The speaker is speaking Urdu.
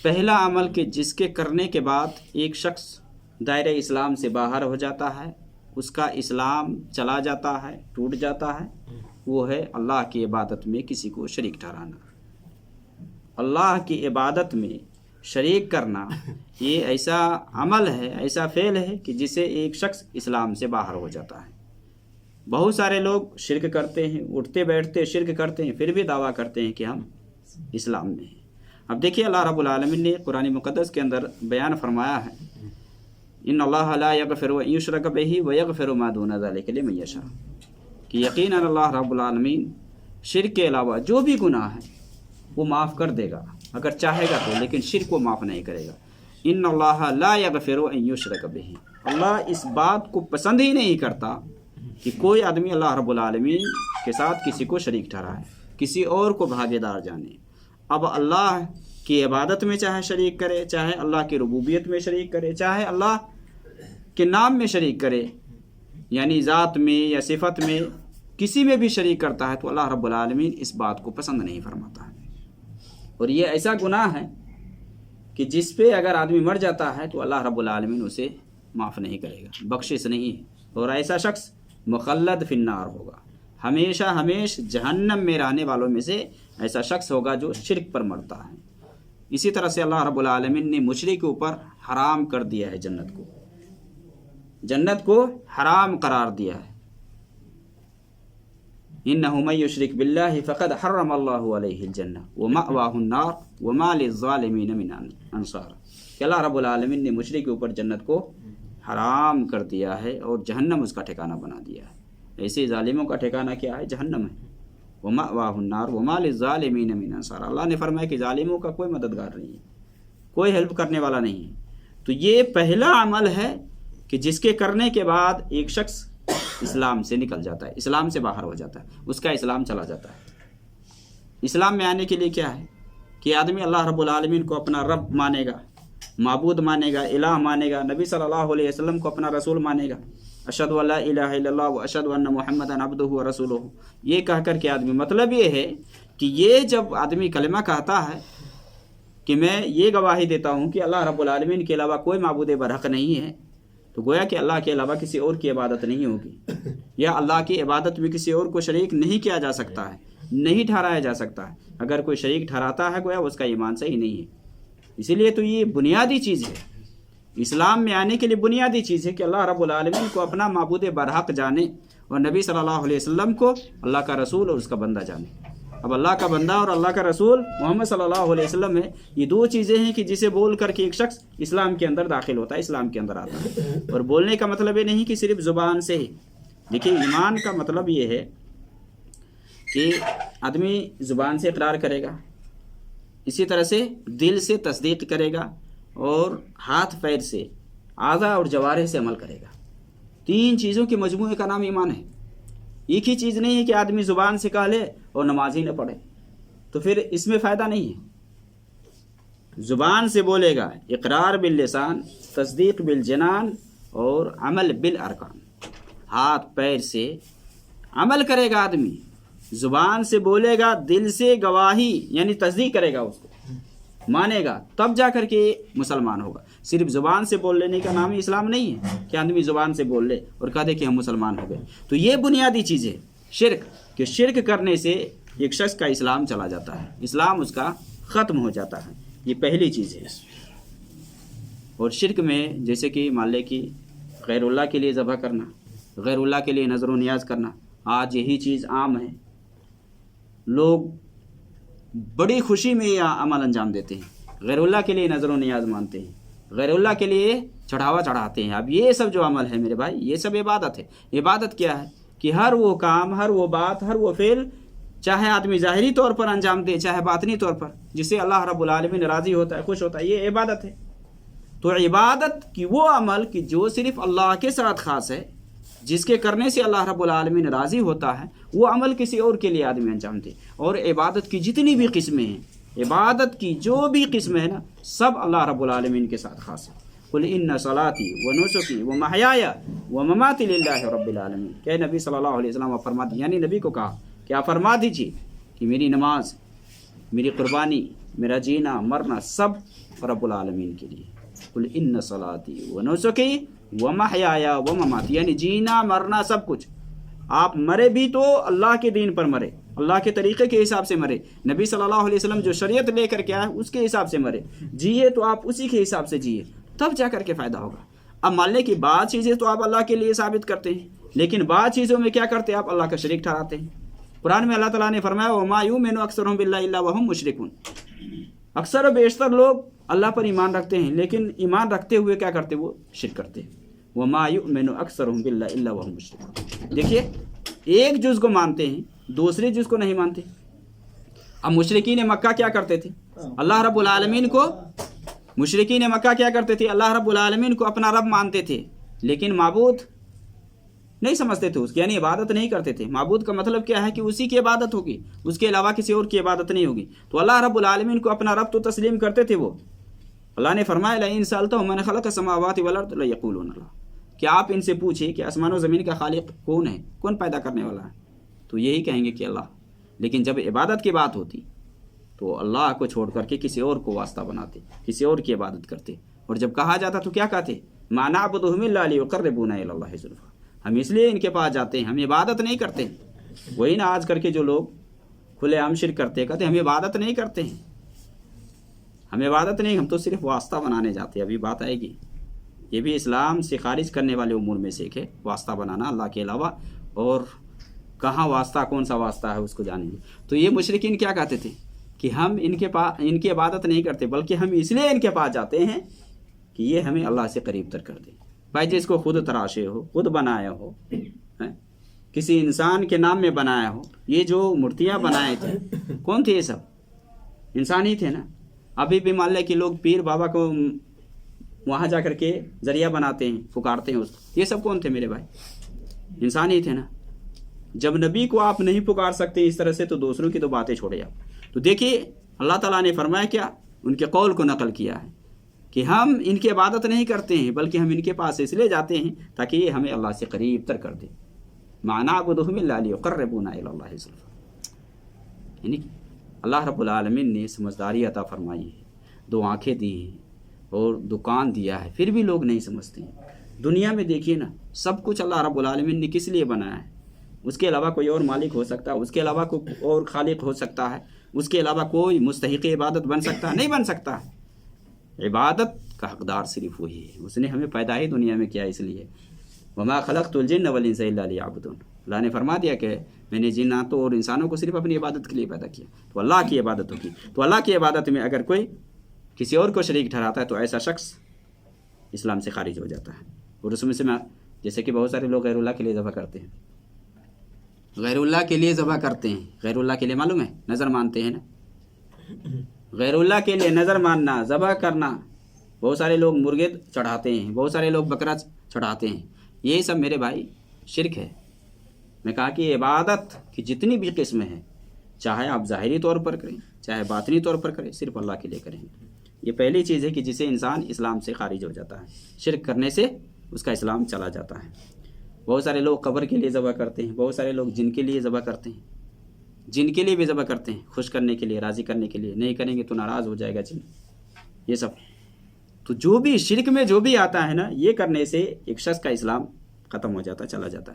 پہلا عمل کہ جس کے کرنے کے بعد ایک شخص دائرہ اسلام سے باہر ہو جاتا ہے، اس کا اسلام چلا جاتا ہے، ٹوٹ جاتا ہے، وہ ہے اللہ کی عبادت میں کسی کو شریک ٹھہرانا۔ اللہ کی عبادت میں شریک کرنا یہ ایسا عمل ہے، ایسا فعل ہے کہ جسے ایک شخص اسلام سے باہر ہو جاتا ہے۔ بہت سارے لوگ شرک کرتے ہیں، اٹھتے بیٹھتے شرک کرتے ہیں، پھر بھی دعویٰ کرتے ہیں کہ ہم اسلام میں ہیں۔ اب دیکھیے اللہ رب العالمین نے قرآن مقدس کے اندر بیان فرمایا ہے، ان اللہ لا یغفر ان یشرک بہ ویغفر ما دون ذلک لمن یشاء، کہ یقیناً اللہ رب العالمین شرک کے علاوہ جو بھی گناہ ہے وہ معاف کر دے گا اگر چاہے گا تو، لیکن شرک کو معاف نہیں کرے گا۔ ان اللہ لا یغفر ان یشرک بہ، اللہ اس بات کو پسند ہی نہیں کرتا کہ کوئی آدمی اللہ رب العالمین کے ساتھ کسی کو شریک ٹھہرائے، کسی اور کو بھاگے دار جانے۔ اب اللہ کی عبادت میں چاہے شریک کرے، چاہے اللہ کی ربوبیت میں شریک کرے، چاہے اللہ کے نام میں شریک کرے، یعنی ذات میں یا صفت میں کسی میں بھی شریک کرتا ہے تو اللہ رب العالمین اس بات کو پسند نہیں فرماتا ہے۔ اور یہ ایسا گناہ ہے کہ جس پہ اگر آدمی مر جاتا ہے تو اللہ رب العالمین اسے معاف نہیں کرے گا، بخشش نہیں ہے، اور ایسا شخص مخلد فی النار ہوگا، ہمیشہ ہمیش جہنم میں رہنے والوں میں سے ایسا شخص ہوگا جو شرک پر مرتا ہے۔ اسی طرح سے اللہ رب العالمین نے مشرک کے اوپر حرام کر دیا ہے، جنت کو حرام قرار دیا ہے۔ انہ من یشرک باللہ فقد حرم اللہ علیہ الجنہ ومأواہ النار وما للظالمین من انصار، کہ اللہ رب العالمین نے مشرک کے اوپر جنت کو حرام کر دیا ہے اور جہنم اس کا ٹھکانہ بنا دیا ہے۔ ایسے ظالموں کا ٹھکانہ کیا ہے؟ جہنم ہے۔ ومأواہ النار وما للظالمین من انصار، اللہ نے فرمایا کہ ظالموں کا کوئی مددگار نہیں ہے، کوئی ہیلپ کرنے والا نہیں ہے۔ تو یہ پہلا عمل ہے کہ جس کے کرنے کے بعد ایک شخص اسلام سے نکل جاتا ہے، اسلام سے باہر ہو جاتا ہے، اس کا اسلام چلا جاتا ہے۔ اسلام میں آنے کے لیے کیا ہے کہ آدمی اللہ رب العالمین کو اپنا رب مانے گا، معبود مانے گا، الہ مانے گا، نبی صلی اللہ علیہ وسلم کو اپنا رسول مانے گا، اشہد ان لا الہ الا اللہ واشہد ان محمدا عبدہ ورسولہ، یہ کہہ کر کے آدمی، مطلب یہ ہے کہ یہ جب آدمی کلمہ کہتا ہے کہ میں یہ گواہی دیتا ہوں کہ اللہ رب العالمین کے علاوہ کوئی معبود برحق نہیں ہے، تو گویا کہ اللہ کے علاوہ کسی اور کی عبادت نہیں ہوگی، یا اللہ کی عبادت میں کسی اور کو شریک نہیں کیا جا سکتا ہے، نہیں ٹھہرایا جا سکتا ہے۔ اگر کوئی شریک ٹھہراتا ہے گویا اس کا ایمان صحیح نہیں ہے۔ اسی لیے تو یہ بنیادی چیز ہے، اسلام میں آنے کے لیے بنیادی چیز ہے کہ اللہ رب العالمین کو اپنا معبود برحق جانے اور نبی صلی اللہ علیہ وسلم کو اللہ کا رسول اور اس کا بندہ جانے۔ اب اللہ کا بندہ اور اللہ کا رسول محمد صلی اللہ علیہ وسلم ہے، یہ دو چیزیں ہیں کہ جسے بول کر کے ایک شخص اسلام کے اندر داخل ہوتا ہے، اسلام کے اندر آتا ہے۔ اور بولنے کا مطلب یہ نہیں کہ صرف زبان سے ہی، دیکھیے ایمان کا مطلب یہ ہے کہ آدمی زبان سے اقرار کرے گا، اسی طرح سے دل سے تصدیق کرے گا، اور ہاتھ پیر سے، اعضاء اور جوارح سے عمل کرے گا۔ تین چیزوں کے مجموعے کا نام ایمان ہے۔ ایک ہی چیز نہیں ہے کہ آدمی زبان سے کہہ لے اور نماز ہی نہ پڑھے، تو پھر اس میں فائدہ نہیں ہے۔ زبان سے بولے گا، اقرار باللسان، تصدیق بالجنان اور عمل بالارکان، ہاتھ پیر سے عمل کرے گا آدمی، زبان سے بولے گا، دل سے گواہی یعنی تصدیق کرے گا، اس کو مانے گا، تب جا کر کے مسلمان ہوگا۔ صرف زبان سے بول لینے کا نام اسلام نہیں ہے کہ آدمی زبان سے بول لے اور کہہ دے کہ ہم مسلمان ہو گئے۔ تو یہ بنیادی چیز ہے شرک، کہ شرک کرنے سے ایک شخص کا اسلام چلا جاتا ہے، اسلام اس کا ختم ہو جاتا ہے، یہ پہلی چیز ہے۔ اور شرک میں جیسے کہ مان لے کہ غیر اللہ کے لیے ذبح کرنا، غیر اللہ کے لیے نظر و نیاز کرنا، آج یہی چیز عام ہے، لوگ بڑی خوشی میں یہ عمل انجام دیتے ہیں، غیر اللہ کے لیے نظر و نیاز مانتے ہیں، غیر اللہ کے لیے چڑھاوا چڑھاتے ہیں۔ اب یہ سب جو عمل ہے میرے بھائی، یہ سب عبادت ہے۔ عبادت کیا ہے کہ ہر وہ کام، ہر وہ بات، ہر وہ فعل، چاہے آدمی ظاہری طور پر انجام دے چاہے باطنی طور پر، جس سے اللہ رب العالمین راضی ہوتا ہے، خوش ہوتا ہے، یہ عبادت ہے۔ تو عبادت کی وہ عمل کہ جو صرف اللہ کے ساتھ خاص ہے، جس کے کرنے سے اللہ رب العالمین راضی ہوتا ہے، وہ عمل کسی اور کے لیے آدمی انجام دے۔ اور عبادت کی جتنی بھی قسمیں ہیں، عبادت کی جو بھی قسم ہے نا، سب اللہ رب العالمین کے ساتھ خاص ہے۔ قل ان صلاتی و نسکی و محیای و مماتی للہ رب العالمین، کہ نبی صلی اللہ علیہ وسلم فرما دی، یعنی نبی کو کہا کہ آپ فرما دیجیے کہ میری نماز، میری قربانی، میرا جینا مرنا سب رب العالمین کے لیے. قل ان صلاتی و نسکی و محیایا و مماتی، یعنی جینا مرنا سب کچھ. آپ مرے بھی تو اللہ کے دین پر مرے، اللہ کے طریقے کے حساب سے مرے، نبی صلی اللہ علیہ وسلم جو شریعت لے کر کے آئے اس کے حساب سے مرے. جیے تو آپ اسی کے حساب سے جیے، تب جا کر کے فائدہ ہوگا. اب ماننے کی بعض چیزیں تو آپ اللہ کے لیے ثابت کرتے ہیں، لیکن بعض چیزوں میں کیا کرتے ہیں؟ آپ اللہ کا شریک ٹھہراتے ہیں. قرآن میں اللہ تعالیٰ نے فرمایا وَمَا يُؤْمِنُ أَكْثَرُهُم بِاللَّهِ إِلَّا وَهُم مُشْرِكُونَ. اکثر و بیشتر لوگ اللہ پر ایمان رکھتے ہیں، لیکن ایمان رکھتے ہوئے کیا کرتے؟ وہ شرک کرتے ہیں. وَمَا يُؤْمِنُ أَكْثَرُهُم بِاللَّهِ إِلَّا وَهُم مُشْرِكُونَ. دیکھیے ایک جز کو مانتے ہیں، دوسرے جز کو نہیں مانتے. اب مشرکین مکہ کیا کرتے تھے؟ اللہ رب العالمین کو، مشرکین مکہ کیا کرتے تھے؟ اللہ رب العالمین کو اپنا رب مانتے تھے، لیکن معبود نہیں سمجھتے تھے اس کی، یعنی عبادت نہیں کرتے تھے. معبود کا مطلب کیا ہے؟ کہ اسی کی عبادت ہوگی، اس کے علاوہ کسی اور کی عبادت نہیں ہوگی. تو اللہ رب العالمین کو اپنا رب تو تسلیم کرتے تھے وہ. اللہ نے فرمایا لئن سألتهم من خلق السماوات والارض ليقولون اللہ، کہ آپ ان سے پوچھیں کہ آسمان و زمین کا خالق کون ہے، کون پیدا کرنے والا ہے، تو یہی کہیں گے کہ اللہ. لیکن جب عبادت کی بات ہوتی تو اللہ کو چھوڑ کر کے کسی اور کو واسطہ بناتے، کسی اور کی عبادت کرتے. اور جب کہا جاتا تو کیا کہتے؟ ما نعبدهم الا ليقربونا الى الله زلفى، ہم اس لیے ان کے پاس جاتے ہیں، ہم عبادت نہیں کرتے. وہی نا آج کر کے جو لوگ کھلے عام شرک کرتے ہیں، کہتے ہیں ہم عبادت نہیں کرتے ہیں، ہم عبادت نہیں، ہم تو صرف واسطہ بنانے جاتے ہیں. ابھی بات آئے گی. یہ بھی اسلام سے خارج کرنے والے امور میں سے ایک ہے، واسطہ بنانا اللہ کے علاوہ. اور کہاں واسطہ، کون سا واسطہ ہے اس کو جانیں گے. تو یہ مشرکین کیا کہتے تھے کہ ہم ان کی عبادت نہیں کرتے، بلکہ ہم اس لیے ان کے پاس جاتے ہیں کہ یہ ہمیں اللہ سے قریب تر کر دے. بھائی جس کو خود تراشے ہو، خود بنایا ہو، کسی انسان کے نام میں بنایا ہو. یہ جو مورتیاں بنائے تھے کون تھے؟ یہ سب انسان ہی تھے نا. ابھی بھی مان لے کہ لوگ پیر بابا کو وہاں جا کر کے ذریعہ بناتے ہیں، پکارتے ہیں اس کو. یہ سب کون تھے میرے بھائی؟ انسان ہی تھے نا. جب نبی کو آپ نہیں پکار سکتے اس طرح سے تو دوسروں کی تو باتیں چھوڑے آپ. تو دیکھیے اللہ تعالیٰ نے فرمایا کیا؟ ان کے قول کو نقل کیا ہے کہ ہم ان کی عبادت نہیں کرتے ہیں، بلکہ ہم ان کے پاس اس لیے جاتے ہیں تاکہ یہ ہمیں اللہ سے قریب تر کر دے. ما نعبدهم الا ليقربونا الى الله زلفى، یعنی اللہ رب العالمین نے سمجھداری عطا فرمائی ہے، دو آنکھیں دی ہیں اور دکان دیا ہے، پھر بھی لوگ نہیں سمجھتے ہیں. دنیا میں دیکھیے نا، سب کچھ اللہ رب العالمین نے کس لیے بنایا ہے؟ اس کے علاوہ کوئی اور مالک ہو سکتا ہے؟ اس کے علاوہ کوئی اور خالق ہو سکتا ہے؟ اس کے علاوہ کوئی مستحق عبادت بن سکتا ہے؟ نہیں بن سکتا ہے. عبادت کا حقدار صرف وہی ہے. اس نے ہمیں پیدا ہی دنیا میں کیا اس لیے. وما خلقت الجن والانس الا ليعبدون، اللہ نے فرما دیا کہ میں نے جناتوں اور انسانوں کو صرف اپنی عبادت کے لیے پیدا کیا. تو اللہ کی عبادت ہوگی. تو اللہ کی عبادت میں اگر کوئی کسی اور کو شریک ٹھہراتا ہے تو ایسا شخص اسلام سے خارج ہو جاتا ہے. اور اس میں سے جیسے کہ بہت سارے لوگ غیر اللہ کے لیے ذبح کرتے ہیں، غیر اللہ کے لیے ذبح کرتے ہیں. غیر اللہ کے لیے معلوم ہے نظر مانتے ہیں نا. غیر اللہ کے لیے نظر ماننا، ذبح کرنا. بہت سارے لوگ مرغے چڑھاتے ہیں، بہت سارے لوگ بکرا چڑھاتے ہیں. یہ سب میرے بھائی شرک ہے. میں کہا کہ عبادت کی جتنی بھی قسم ہے، چاہے آپ ظاہری طور پر کریں چاہے باطنی طور پر کریں، صرف اللہ کے لیے کریں. یہ پہلی چیز ہے کہ جسے انسان اسلام سے خارج ہو جاتا ہے. شرک کرنے سے اس کا اسلام چلا جاتا ہے. بہت سارے لوگ قبر کے لیے ذبح کرتے ہیں، بہت سارے لوگ جن کے لیے ذبح کرتے ہیں، جن کے لیے بھی ذبح کرتے ہیں، خوش کرنے کے لیے، راضی کرنے کے لیے. نہیں کریں گے تو ناراض ہو جائے گا جن. یہ سب تو جو بھی شرک میں جو بھی آتا ہے نا، یہ کرنے سے ایک شخص کا اسلام ختم ہو جاتا ہے، چلا جاتا ہے.